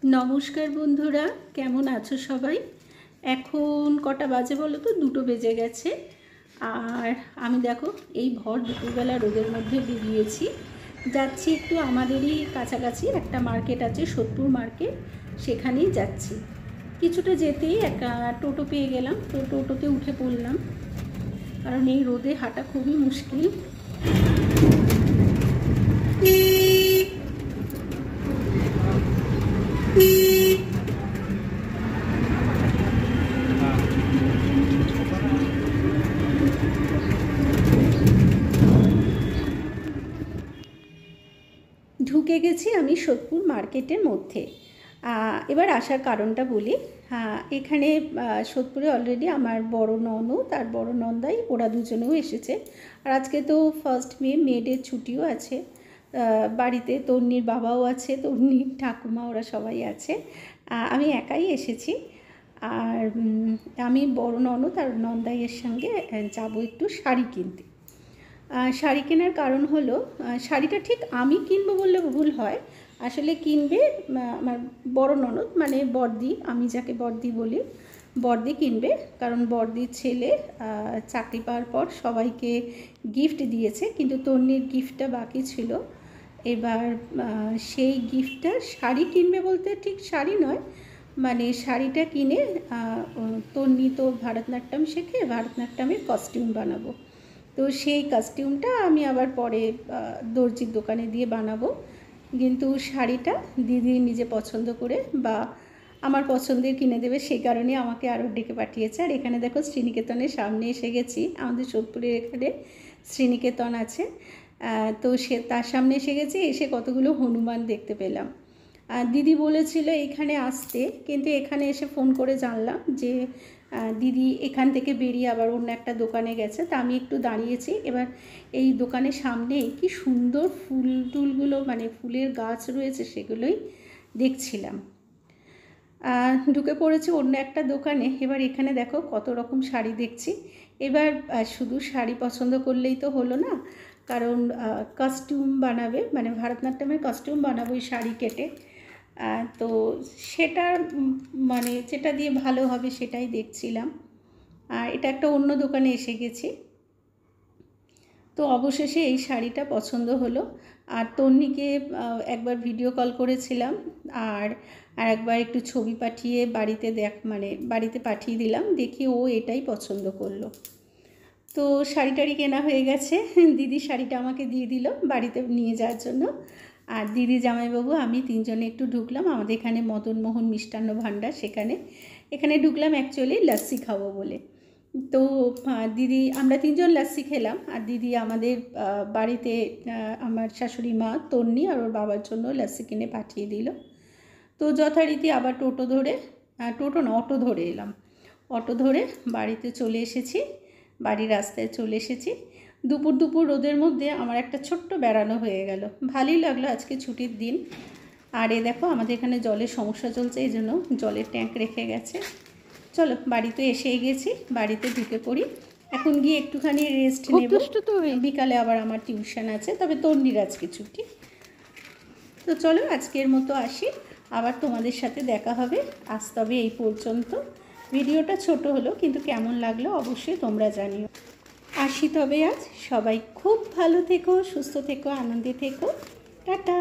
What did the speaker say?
नमस्कार बंधुरा केमन आछो सबाई। एखन कटा बाजे बोलो तो दुटो बेजे गेछे और आमी देखो এই भर दुपुरबेला रोदेर मध्य बेरिয়েছি যাচ্ছি একটু আমাদেরই কাছাকাছি একটা মার্কেট আছে সোদপুর মার্কেট সেখানেই যাচ্ছি। কিছুটা যেতেই একটা টোটো পেয়ে গেলাম, তো টোটোতে উঠে পড়লাম কারণ এই রোদে হাঁটা খুবই মুশকিল। ঢুকে গেছি আমি সোদপুর মার্কেটের মধ্যে। এবার আসার কারণটা বলি। এখানে সোদপুরে অলরেডি আমার বড় ননদ আর বড় নন্দাই ওরা দুজনেও এসেছে। আর আজকে তো 1 মে, মেয়েদের ছুটিও আছে বাড়িতে। তন্নির বাবাও আছে, তন্নির ঠাকুমা, ওরা সবাই আছে। আমি একাই এসেছি। আর আমি বড় ননদ আর নন্দাইয়ের সঙ্গে যাব একটু শাড়ি কিনতে। শাড়ি কেনার কারণ হলো শাড়িটা ঠিক আমি কিনবো বললে ভুল হয়, আসলে কিনবে আমার বড় ননদ, মানে বড়দি, আমি যাকে বড়দি বলি, বড়দি কিনবে। কারণ বড়দির ছেলে চাকরি পাওয়ার পর সবাইকে গিফট দিয়েছে, কিন্তু তন্নির গিফটটা বাকি ছিল। এবার সেই গিফটটা শাড়ি কিনবে বলতে ঠিক শাড়ি নয়, মানে শাড়িটা কিনে তন্নি তো ভারতনাট্যম শেখে, ভারতনাট্যমের কস্টিউম বানাবো। তো সেই কস্টিউমটা আমি আবার পরে দর্জির দোকানে দিয়ে বানাবো, কিন্তু শাড়িটা দিদি নিজে পছন্দ করে বা আমার পছন্দের কিনে দেবে, সেই কারণে আমাকে আরও ডেকে পাঠিয়েছে। আর এখানে দেখো শ্রীনিকেতনের সামনে এসে গেছি। আমাদের সোদপুরের এখানে শ্রীনিকেতন আছে, তো সে তার সামনে এসে গেছি। এসে কতগুলো হনুমান দেখতে পেলাম। দিদি বলেছিল এখানে আসতে, কিন্তু এখানে এসে ফোন করে জানলাম যে দিদি এখান থেকে বেরিয়ে আবার অন্য একটা দোকানে গেছে। তা আমি একটু দাঁড়িয়েছি। এবার এই দোকানের সামনে কি সুন্দর ফুল টুলগুলো, মানে ফুলের গাছ রয়েছে, সেগুলোই দেখছিলাম। ঢুকে পড়েছি অন্য একটা দোকানে। এবার এখানে দেখো কত রকম শাড়ি দেখছি। এবার শুধু শাড়ি পছন্দ করলেই তো হলো না, কারণ কস্টিউম বানাবে, মানে ভারতনাট্যমের কস্টিউম বানাবো এই শাড়ি কেটে। তো সেটা মানে যেটা দিয়ে ভালো হবে সেটাই দেখছিলাম। আর এটা একটা অন্য দোকানে এসে গেছি। তো অবশেষে এই শাড়িটা পছন্দ হলো। আর তন্নিকে একবার ভিডিও কল করেছিলাম, আর একবার একটু ছবি পাঠিয়ে বাড়িতে বাড়িতে পাঠিয়ে দিলাম, দেখি ও এটাই পছন্দ করলো। তো শাড়ি কেনা হয়ে গেছে। দিদি শাড়িটা আমাকে দিয়ে দিল বাড়িতে নিয়ে যাওয়ার জন্য। আর দিদি, জামাইবাবু, আমি তিনজনে একটু ঢুকলাম আমাদের এখানে মদনমোহন মিষ্টান্ন ভাণ্ডার, এখানে ঢুকলাম অ্যাকচুয়ালি লস্যি খাবো বলে। তো দিদি, আমরা তিনজন লস্যি খেলাম। আর দিদি আমাদের বাড়িতে আমার শাশুড়ি মা তন্নি আর ওর বাবার জন্য লস্যি কিনে পাঠিয়ে দিল। তো যথারীতি আবার অটো ধরে এলাম। অটো ধরে বাড়িতে চলে এসেছি, বাড়ির রাস্তায় চলে এসেছি। দুপুর রোদের মধ্যে আমার একটা ছোট্ট বেড়ানো হয়ে গেল, ভালোই লাগলো। আজকে ছুটির দিন। আর এ দেখো আমাদের এখানে জলের সমস্যা চলছে, এই জন্য জলের ট্যাঙ্ক রেখে গেছে। চলো, বাড়িতে এসেই গেছি, বাড়িতে ঢুকে পড়ি। এখন গিয়ে একটুখানি রেস্ট নেব, বিকালে আবার আমার টিউশন আছে, তবে তন্নির আজকে ছুটি। তো চলো আজকের মতো আসি, আবার তোমাদের সাথে দেখা হবে। আজ তবে এই পর্যন্ত। ভিডিওটা ছোট হলো, কিন্তু কেমন লাগলো অবশ্যই তোমরা জানিও। আসি তবে আজ। সবাই খুব ভালো থেকো, সুস্থ থেকো, আনন্দে থেকো। টাটা।